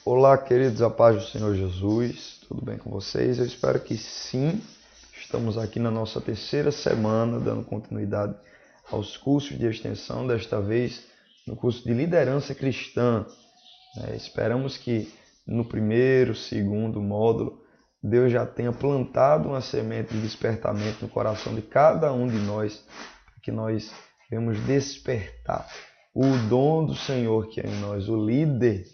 Olá, queridos, a paz do Senhor Jesus, tudo bem com vocês? Eu espero que sim. Estamos aqui na nossa terceira semana, dando continuidade aos cursos de extensão, desta vez no curso de liderança cristã. Esperamos que no primeiro, segundo módulo, Deus já tenha plantado uma semente de despertamento no coração de cada um de nós, para que nós venhamos despertar o dom do Senhor que é em nós, o líder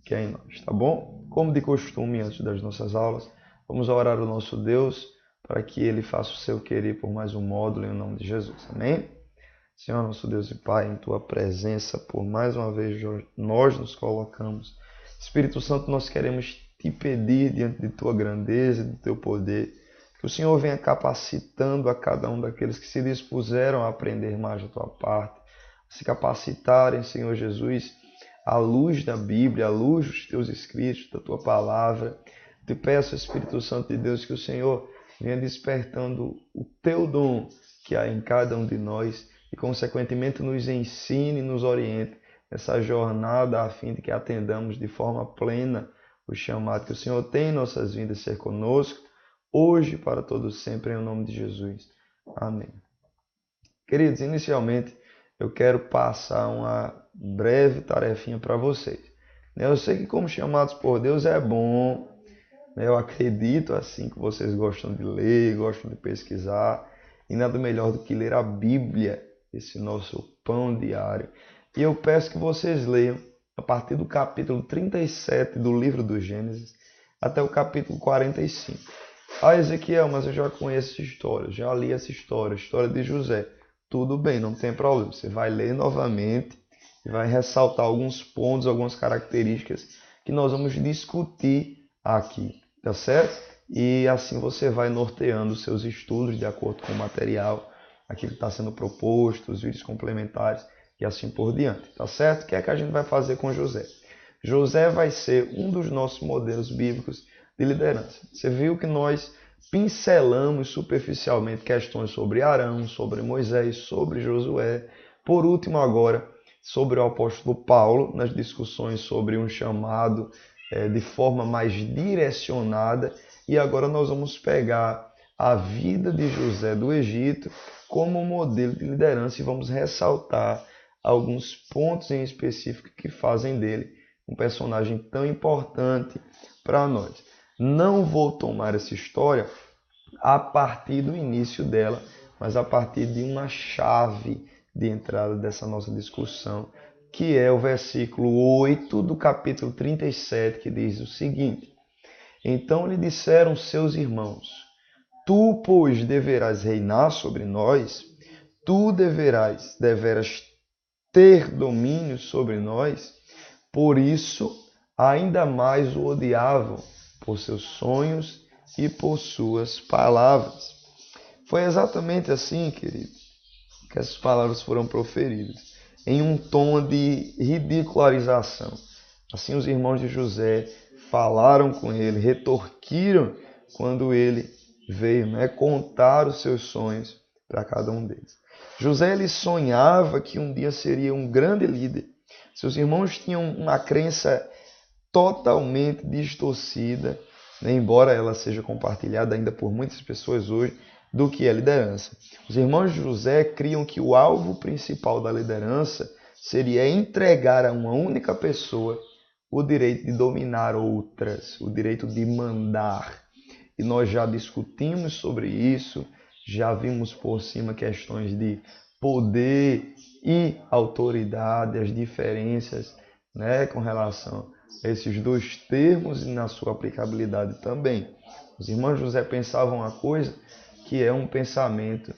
que é em nós, tá bom? Como de costume, antes das nossas aulas, vamos orar ao nosso Deus para que Ele faça o seu querer por mais um módulo em nome de Jesus, amém? Senhor, nosso Deus e Pai, em Tua presença, por mais uma vez nós nos colocamos. Espírito Santo, nós queremos Te pedir diante de Tua grandeza e do Teu poder, que o Senhor venha capacitando a cada um daqueles que se dispuseram a aprender mais da Tua parte, a se capacitarem, Senhor Jesus, à luz da Bíblia, à luz dos Teus escritos, da Tua palavra. Te peço, Espírito Santo de Deus, que o Senhor venha despertando o Teu dom que há em cada um de nós e, consequentemente, nos ensine e nos oriente nessa jornada a fim de que atendamos de forma plena o chamado que o Senhor tem em nossas vidas ser conosco, hoje e para todos sempre, em nome de Jesus. Amém. Queridos, inicialmente eu quero passar uma breve tarefinha para vocês. Eu sei que como chamados por Deus é bom, eu acredito assim que vocês gostam de ler, gostam de pesquisar, e nada melhor do que ler a Bíblia, esse nosso pão diário. E eu peço que vocês leiam a partir do capítulo 37 do livro do Gênesis até o capítulo 45. Ah, Ezequiel, mas eu já conheço essa história, já li essa história, a história de José. Tudo bem, não tem problema. Você vai ler novamente e vai ressaltar alguns pontos, algumas características que nós vamos discutir aqui, tá certo? E assim você vai norteando os seus estudos de acordo com o material, aquilo que está sendo proposto, os vídeos complementares e assim por diante, tá certo? O que é que a gente vai fazer com José? José vai ser um dos nossos modelos bíblicos de liderança. Você viu que nós pincelamos superficialmente questões sobre Arão, sobre Moisés, sobre Josué. Por último, agora, sobre o apóstolo Paulo, nas discussões sobre um chamado de forma mais direcionada. E agora nós vamos pegar a vida de José do Egito como modelo de liderança e vamos ressaltar alguns pontos em específico que fazem dele um personagem tão importante para nós. Não vou tomar essa história a partir do início dela, mas a partir de uma chave de entrada dessa nossa discussão, que é o versículo 8 do capítulo 37, que diz o seguinte: Então lhe disseram seus irmãos: Tu, pois, deverás reinar sobre nós, tu deverás ter domínio sobre nós. Por isso, ainda mais o odiavam por seus sonhos e por suas palavras. Foi exatamente assim, querido, que essas palavras foram proferidas, em um tom de ridicularização. Assim, os irmãos de José falaram com ele, retorquiram quando ele veio contar os seus sonhos para cada um deles. José ele sonhava que um dia seria um grande líder. Seus irmãos tinham uma crença totalmente distorcida, embora ela seja compartilhada ainda por muitas pessoas hoje, do que é liderança. Os irmãos de José criam que o alvo principal da liderança seria entregar a uma única pessoa o direito de dominar outras, o direito de mandar. E nós já discutimos sobre isso, já vimos por cima questões de poder e autoridade, as diferenças com relação a esses dois termos e na sua aplicabilidade também. Os irmãos José pensavam uma coisa que é um pensamento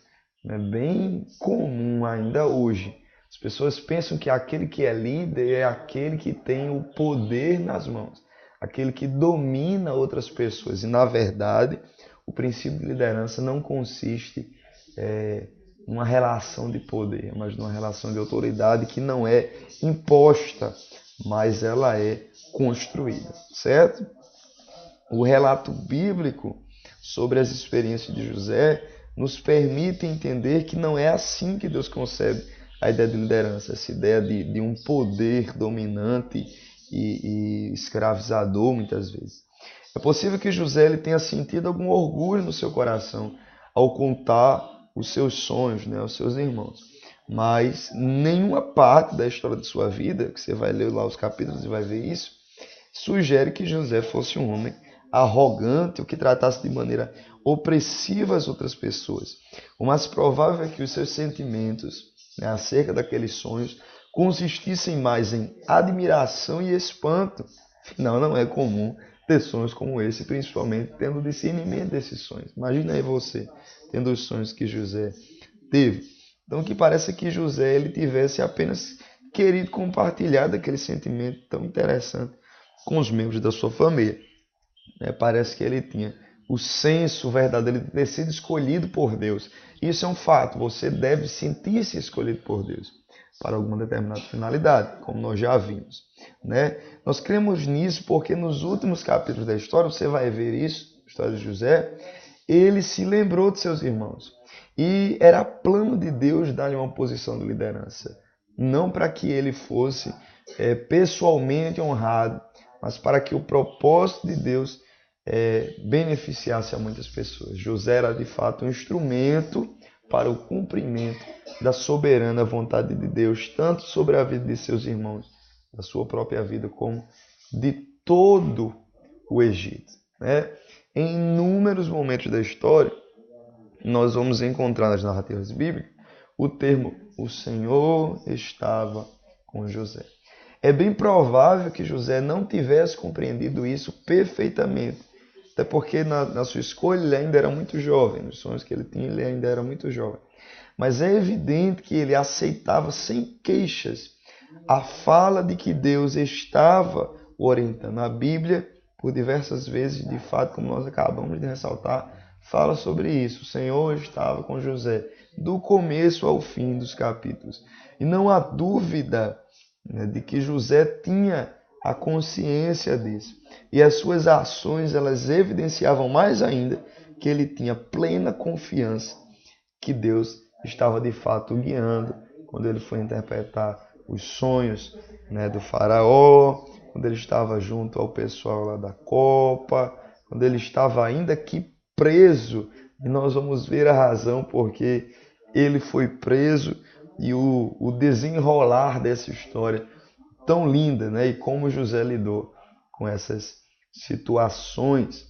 bem comum ainda hoje. As pessoas pensam que aquele que é líder é aquele que tem o poder nas mãos, aquele que domina outras pessoas. E, na verdade, o princípio de liderança não consiste numa relação de poder, mas numa relação de autoridade que não é imposta, mas ela é construída, certo? O relato bíblico sobre as experiências de José nos permite entender que não é assim que Deus concebe a ideia de liderança, essa ideia de um poder dominante e escravizador muitas vezes. É possível que José ele tenha sentido algum orgulho no seu coração ao contar os seus sonhos, né, aos seus irmãos. Mas nenhuma parte da história de sua vida, que você vai ler lá os capítulos e vai ver isso, sugere que José fosse um homem arrogante ou que tratasse de maneira opressiva as outras pessoas. O mais provável é que os seus sentimentos, né, acerca daqueles sonhos consistissem mais em admiração e espanto. Afinal, não é comum ter sonhos como esse, principalmente tendo o discernimento desses sonhos. Imagina aí você tendo os sonhos que José teve. Então, que parece que José ele tivesse apenas querido compartilhar daquele sentimento tão interessante com os membros da sua família. Parece que ele tinha o senso verdadeiro de ter sido escolhido por Deus. Isso é um fato, você deve sentir-se escolhido por Deus para alguma determinada finalidade, como nós já vimos. Nós cremos nisso porque nos últimos capítulos da história, você vai ver isso, a história de José, ele se lembrou de seus irmãos. E era plano de Deus dar-lhe uma posição de liderança. Não para que ele fosse pessoalmente honrado, mas para que o propósito de Deus beneficiasse a muitas pessoas. José era de fato um instrumento para o cumprimento da soberana vontade de Deus, tanto sobre a vida de seus irmãos, da sua própria vida, como de todo o Egito. Em inúmeros momentos da história, nós vamos encontrar nas narrativas bíblicas o termo "o Senhor estava com José". É bem provável que José não tivesse compreendido isso perfeitamente, até porque na sua escolha ele ainda era muito jovem, nos sonhos que ele tinha ele ainda era muito jovem. Mas é evidente que ele aceitava sem queixas a fala de que Deus estava orientando. A Bíblia, por diversas vezes, de fato, como nós acabamos de ressaltar, fala sobre isso. O Senhor estava com José, do começo ao fim dos capítulos. E não há dúvida de que José tinha a consciência disso. E as suas ações, elas evidenciavam mais ainda que ele tinha plena confiança que Deus estava de fato guiando quando ele foi interpretar os sonhos do faraó, quando ele estava junto ao pessoal lá da copa, quando ele estava ainda aqui preso. E nós vamos ver a razão porque ele foi preso e o desenrolar dessa história tão linda, e como José lidou com essas situações.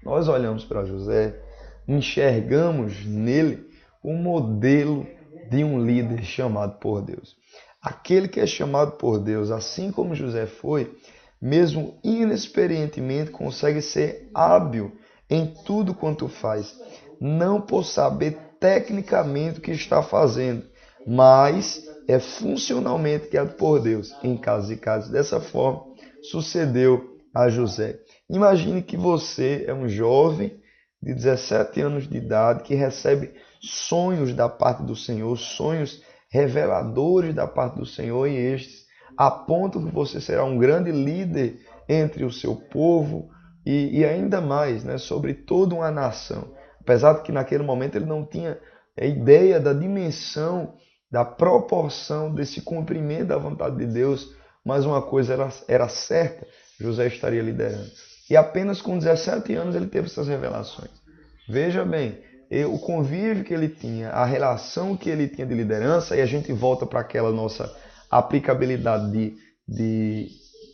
Nós olhamos para José, enxergamos nele o modelo de um líder chamado por Deus. Aquele que é chamado por Deus, assim como José foi, mesmo inexperientemente, consegue ser hábil em tudo quanto faz, não por saber tecnicamente o que está fazendo, mas é funcionalmente guiado por Deus, em casos e casos. Dessa forma, sucedeu a José. Imagine que você é um jovem de 17 anos de idade que recebe sonhos da parte do Senhor, sonhos reveladores da parte do Senhor, e estes apontam que você será um grande líder entre o seu povo e ainda mais, sobre toda uma nação. Apesar de que naquele momento ele não tinha ideia da dimensão, da proporção desse cumprimento da vontade de Deus, mas uma coisa era certa: José estaria liderando. E apenas com 17 anos ele teve essas revelações. Veja bem, o convívio que ele tinha, a relação que ele tinha de liderança, e a gente volta para aquela nossa aplicabilidade de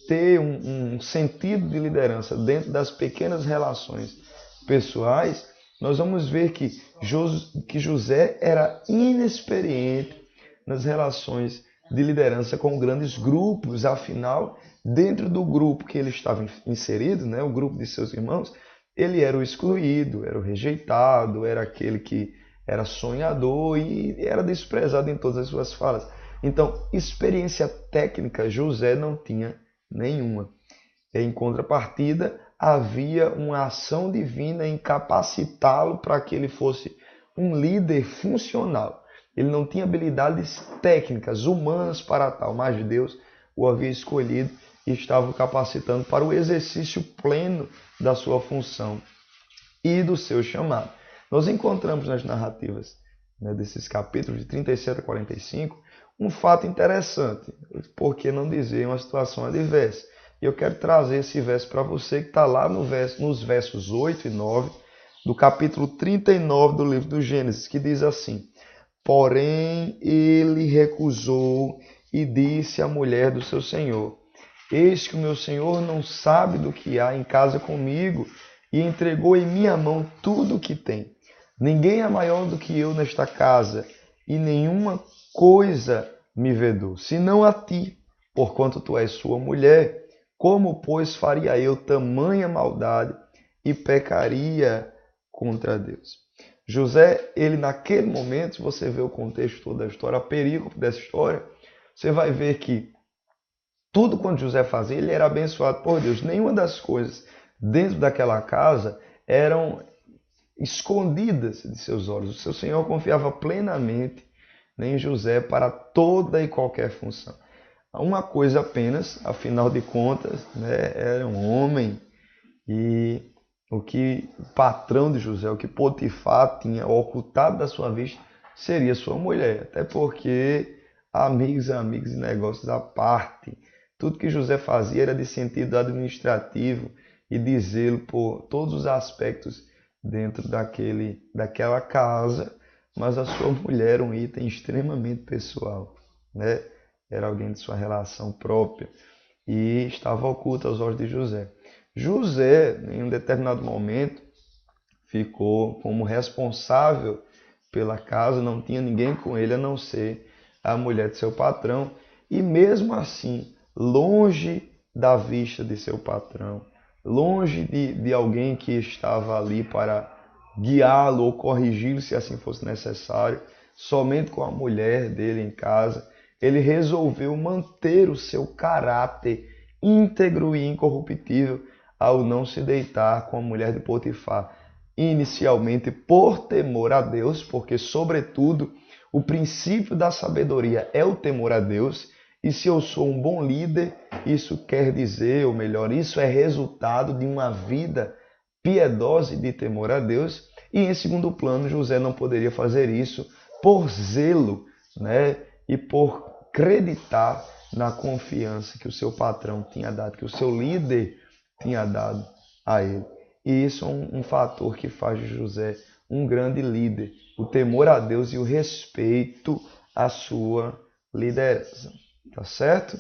ter um sentido de liderança dentro das pequenas relações pessoais. Nós vamos ver que José era inexperiente nas relações de liderança com grandes grupos. Afinal, dentro do grupo que ele estava inserido, o grupo de seus irmãos, ele era o excluído, era o rejeitado, era aquele que era sonhador e era desprezado em todas as suas falas. Então, experiência técnica José não tinha nenhuma. Em contrapartida, havia uma ação divina em capacitá-lo para que ele fosse um líder funcional. Ele não tinha habilidades técnicas, humanas para tal, mas Deus o havia escolhido e estava o capacitando para o exercício pleno da sua função e do seu chamado. Nós encontramos nas narrativas desses capítulos de 37 a 45 um fato interessante, por que não dizer uma situação adversa? E eu quero trazer esse verso para você que está lá nos versos 8 e 9 do capítulo 39 do livro do Gênesis, que diz assim: Porém ele recusou e disse à mulher do seu senhor: Eis que o meu senhor não sabe do que há em casa comigo, e entregou em minha mão tudo o que tem. Ninguém é maior do que eu nesta casa, e nenhuma coisa me vedou, senão a ti, porquanto tu és sua mulher. Como, pois, faria eu tamanha maldade e pecaria contra Deus? José, ele naquele momento, se você vê o contexto todo da história, a perícope dessa história, você vai ver que tudo quanto José fazia, ele era abençoado por Deus. Nenhuma das coisas dentro daquela casa eram escondidas de seus olhos. O seu Senhor confiava plenamente em José para toda e qualquer função. Uma coisa apenas, afinal de contas, né, era um homem e o que o patrão de José, o que Potifar tinha ocultado da sua vista, seria sua mulher. Até porque amigos e negócios à parte. Tudo que José fazia era de sentido administrativo e de zelo por todos os aspectos dentro daquela casa, mas a sua mulher era um item extremamente pessoal, né? Era alguém de sua relação própria e estava oculto aos olhos de José. José, em um determinado momento, ficou como responsável pela casa, não tinha ninguém com ele a não ser a mulher de seu patrão, e mesmo assim, longe da vista de seu patrão, longe de alguém que estava ali para guiá-lo ou corrigi-lo se assim fosse necessário, somente com a mulher dele em casa, ele resolveu manter o seu caráter íntegro e incorruptível ao não se deitar com a mulher de Potifar. Inicialmente por temor a Deus, porque, sobretudo, o princípio da sabedoria é o temor a Deus. E se eu sou um bom líder, isso quer dizer, ou melhor, isso é resultado de uma vida piedosa e de temor a Deus. E em segundo plano, José não poderia fazer isso por zelo, né? E por acreditar na confiança que o seu patrão tinha dado, que o seu líder tinha dado a ele. E isso é um fator que faz de José um grande líder, o temor a Deus e o respeito à sua liderança. Tá certo?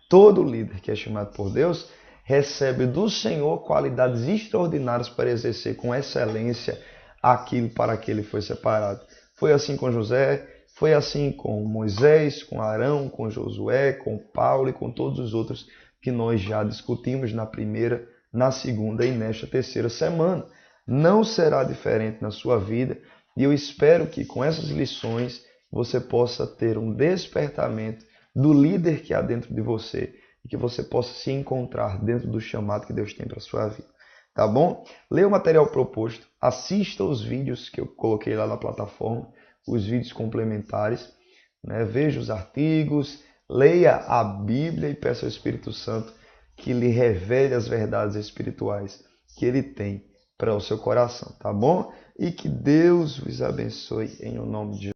Todo líder que é chamado por Deus recebe do Senhor qualidades extraordinárias para exercer com excelência aquilo para que ele foi separado. Foi assim com José, foi assim com Moisés, com Arão, com Josué, com Paulo e com todos os outros que nós já discutimos na primeira, na segunda e nesta terceira semana. Não será diferente na sua vida e eu espero que com essas lições você possa ter um despertamento do líder que há dentro de você e que você possa se encontrar dentro do chamado que Deus tem para a sua vida. Tá bom? Leia o material proposto, assista os vídeos que eu coloquei lá na plataforma, os vídeos complementares, né? Veja os artigos, leia a Bíblia e peça ao Espírito Santo que lhe revele as verdades espirituais que ele tem para o seu coração, tá bom? E que Deus vos abençoe em o nome de Jesus.